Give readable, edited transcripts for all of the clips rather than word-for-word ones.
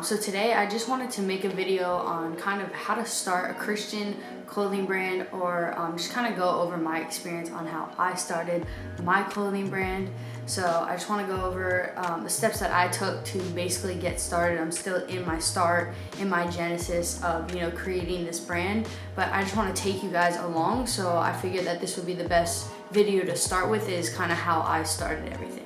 So today I just wanted to make a video on kind of how to start a Christian clothing brand, or just kind of go over my experience on how I started my clothing brand. So I just want to go over the steps that I took to basically get started. I'm still in my genesis of, creating this brand, but I just want to take you guys along. So I figured that this would be the best video to start with, is kind of how I started everything.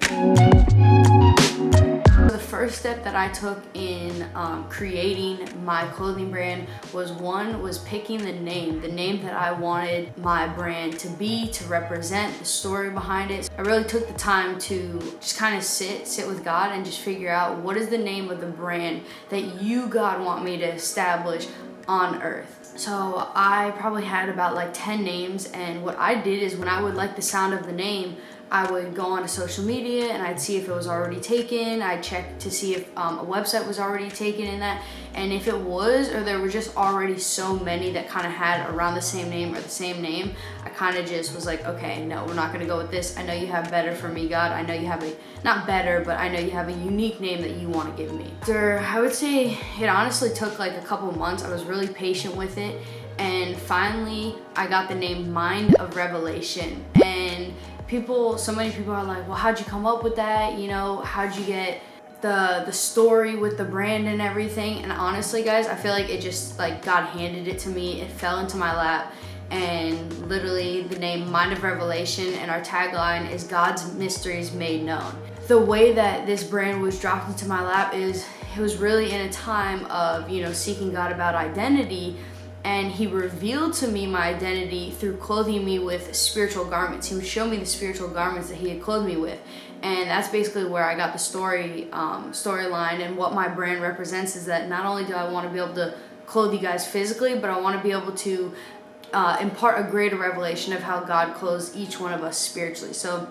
The first step that I took in creating my clothing brand was picking the name that I wanted my brand to be, to represent the story behind it. I really took the time to just kind of sit with God and just figure out, what is the name of the brand that you, God, want me to establish on earth. So I probably had about like 10 names, and what I did is when I would like the sound of the name, I would go onto social media and I'd see if it was already taken. I'd check to see if a website was already taken in that. And if it was, or there were just already so many that kind of had around the same name or the same name, I kind of just was like, okay, no, we're not gonna go with this. I know you have better for me, God. I know you have not better, but I know you have a unique name that you want to give me. I would say it honestly took like a couple months. I was really patient with it. And finally, I got the name Mind of Revelation. And so many people are like, well, how'd you come up with that? How'd you get the story with the brand and everything? And honestly, guys, I feel like it just, like, God handed it to me. It fell into my lap. And literally the name Mind of Revelation, and our tagline is God's mysteries made known. The way that this brand was dropped into my lap is, it was really in a time of, seeking God about identity. And he revealed to me my identity through clothing me with spiritual garments. He would show me the spiritual garments that he had clothed me with. And that's basically where I got the storyline. And what my brand represents is that not only do I want to be able to clothe you guys physically, but I want to be able to impart a greater revelation of how God clothes each one of us spiritually. So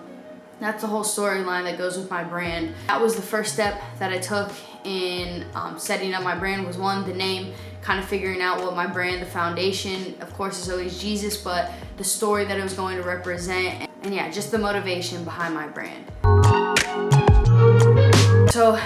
that's the whole storyline that goes with my brand. That was the first step that I took in setting up my brand, was one, the name, kind of figuring out what my brand, the foundation, of course, is always Jesus, but the story that it was going to represent, and yeah, just the motivation behind my brand. So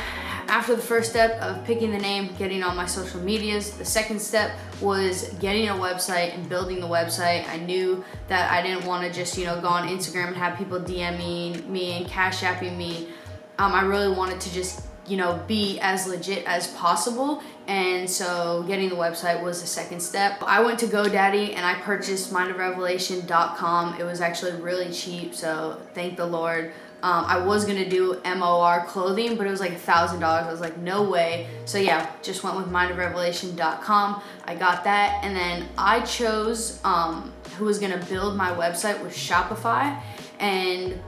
after the first step of picking the name, getting on my social medias, the second step was getting a website and building the website. I knew that I didn't want to just, go on Instagram and have people DMing me and Cash Apping me. I really wanted to just, be as legit as possible. And so getting the website was the second step. I went to GoDaddy and I purchased mindofrevelation.com. It was actually really cheap, so thank the Lord. I was gonna do MOR clothing, but it was like $1,000. I was like, no way. So yeah, just went with mindofrevelation.com. I got that, and then I chose who was gonna build my website with Shopify. And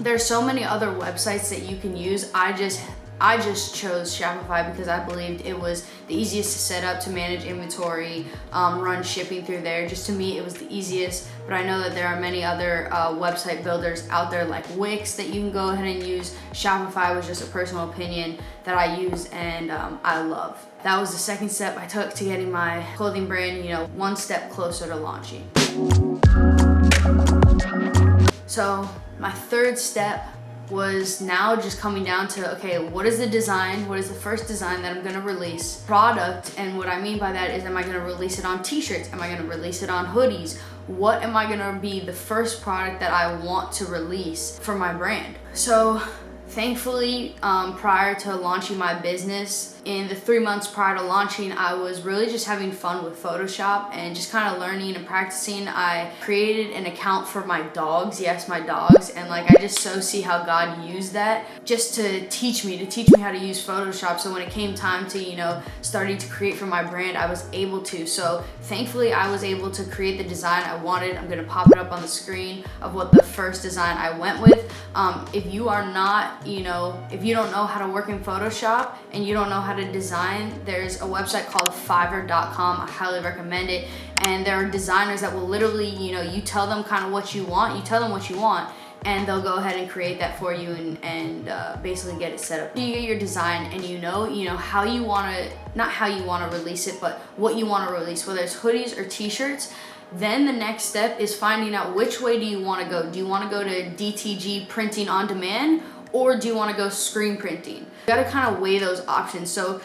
there's so many other websites that you can use. I just chose Shopify because I believed it was the easiest to set up, to manage inventory, run shipping through there. Just to me, it was the easiest. But I know that there are many other website builders out there like Wix that you can go ahead and use. Shopify was just a personal opinion that I use and I love. That was the second step I took to getting my clothing brand, one step closer to launching. So my third step was now just coming down to, okay, what is the design? What is the first design that I'm gonna release? Product, and what I mean by that is, am I gonna release it on t-shirts? Am I gonna release it on hoodies? What am I gonna be the first product that I want to release for my brand? So thankfully, prior to launching my business, in the 3 months prior to launching, I was really just having fun with Photoshop and just kind of learning and practicing. I created an account for my dogs, yes, my dogs, and I just so see how God used that just to teach me how to use Photoshop. So when it came time to, starting to create for my brand, I was able to. So thankfully, I was able to create the design I wanted. I'm gonna pop it up on the screen of what the first design I went with. If you are not, if you don't know how to work in Photoshop and you don't know how to design, there's a website called Fiverr.com. I highly recommend it. And there are designers that will literally, you tell them kind of what you want, and they'll go ahead and create that for you and basically get it set up. You get your design and you know how you want to, not how you want to release it, but what you want to release, whether it's hoodies or t-shirts. Then the next step is finding out which way do you want to go. Do you want to go to DTG printing on demand, or do you want to go screen printing? You got to kind of weigh those options. So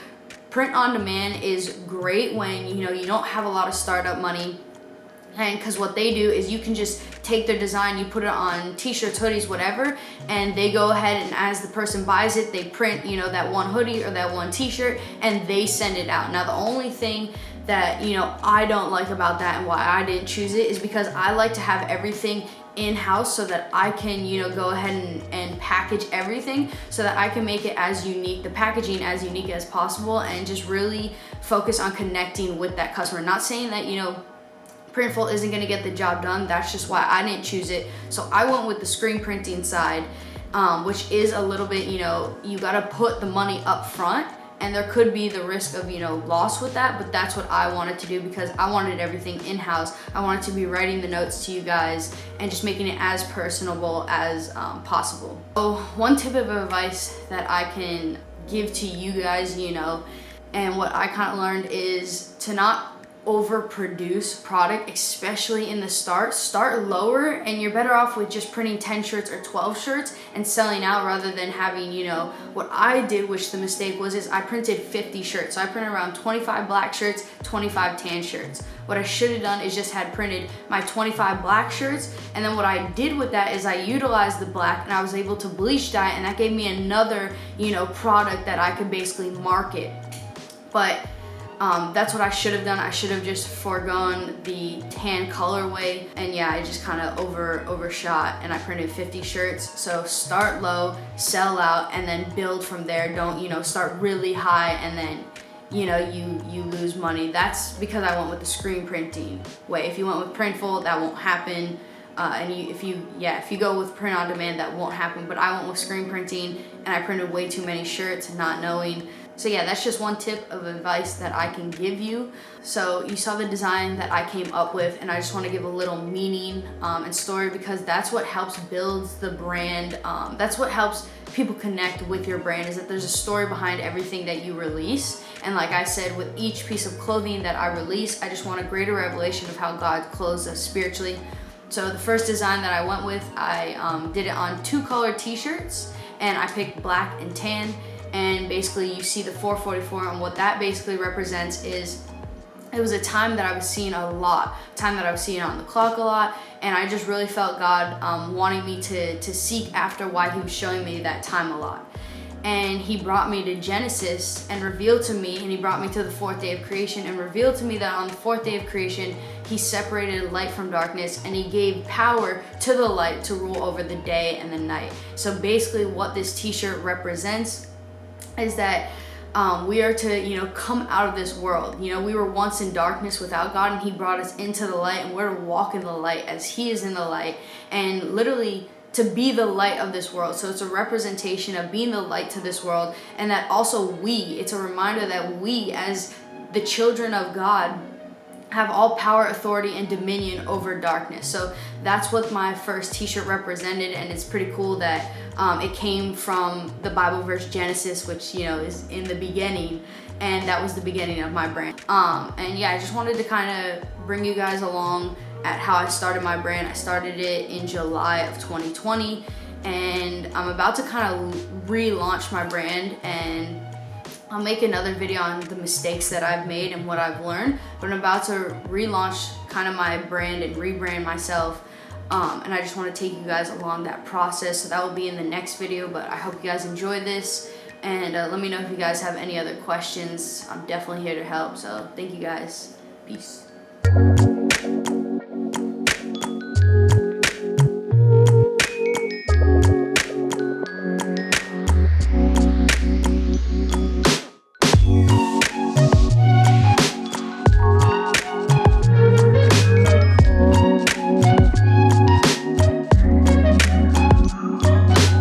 print on demand is great when, you know, you don't have a lot of startup money. And because what they do is you can just take their design, you put it on t-shirts, hoodies, whatever, and they go ahead and as the person buys it, they print, you know, that one hoodie or that one t-shirt and they send it out. Now the only thing that, you know, I don't like about that and why I didn't choose it is because I like to have everything in-house so that I can, you know, go ahead and package everything so that I can make it as unique, the packaging as unique as possible, and just really focus on connecting with that customer. Not saying that, you know, Printful isn't gonna get the job done. That's just why I didn't choose it. So I went with the screen printing side, which is a little bit, you know, you gotta put the money up front, and there could be the risk of, you know, loss with that, but that's what I wanted to do because I wanted everything in-house. I wanted to be writing the notes to you guys and just making it as personable as possible. So one tip of advice that I can give to you guys, you know, and what I kind of learned is to not overproduce product, especially in the start lower, and you're better off with just printing 10 shirts or 12 shirts and selling out rather than having, you know, what I did, which the mistake was, is I printed 50 shirts. So I printed around 25 black shirts, 25 tan shirts. What I should have done is just had printed my 25 black shirts, and then what I did with that is I utilized the black and I was able to bleach dye, and that gave me another, you know, product that I could basically market. But that's what I should have done. I should have just foregone the tan colorway, and yeah, I just kind of overshot and I printed 50 shirts. So start low, sell out, and then build from there. Don't, you know, start really high and then, you know, you lose money. That's because I went with the screen printing way. If you went with Printful, that won't happen. If you go with print on demand, that won't happen. But I went with screen printing and I printed way too many shirts not knowing. So yeah, that's just one tip of advice that I can give you. So you saw the design that I came up with, and I just want to give a little meaning and story, because that's what helps build the brand. That's what helps people connect with your brand, is that there's a story behind everything that you release. And like I said, with each piece of clothing that I release, I just want a greater revelation of how God clothes us spiritually. So the first design that I went with, I did it on 2 color t-shirts, and I picked black and tan. And basically you see the 444, and what that basically represents is it was a time that I was seeing a lot, time that I was seeing on the clock a lot, and I just really felt God wanting me to seek after why he was showing me that time a lot. And he brought me to Genesis and revealed to me, and he brought me to the 4th day of creation and revealed to me that on the 4th day of creation, he separated light from darkness, and he gave power to the light to rule over the day and the night. So basically what this t-shirt represents is that we are to, you know, come out of this world. You know, we were once in darkness without God, and he brought us into the light, and we're to walk in the light as he is in the light, and literally to be the light of this world. So it's a representation of being the light to this world, and that also it's a reminder that we as the children of God have all power, authority, and dominion over darkness. So that's what my first t-shirt represented, and it's pretty cool that it came from the Bible verse Genesis, which, you know, is in the beginning, and that was the beginning of my brand. And yeah, I just wanted to kind of bring you guys along at how I started my brand. I started it in July of 2020, and I'm about to kind of relaunch my brand, and I'll make another video on the mistakes that I've made and what I've learned, but I'm about to relaunch kind of my brand and rebrand myself, and I just want to take you guys along that process. So that will be in the next video, but I hope you guys enjoyed this, and let me know if you guys have any other questions. I'm definitely here to help, so thank you guys. Peace.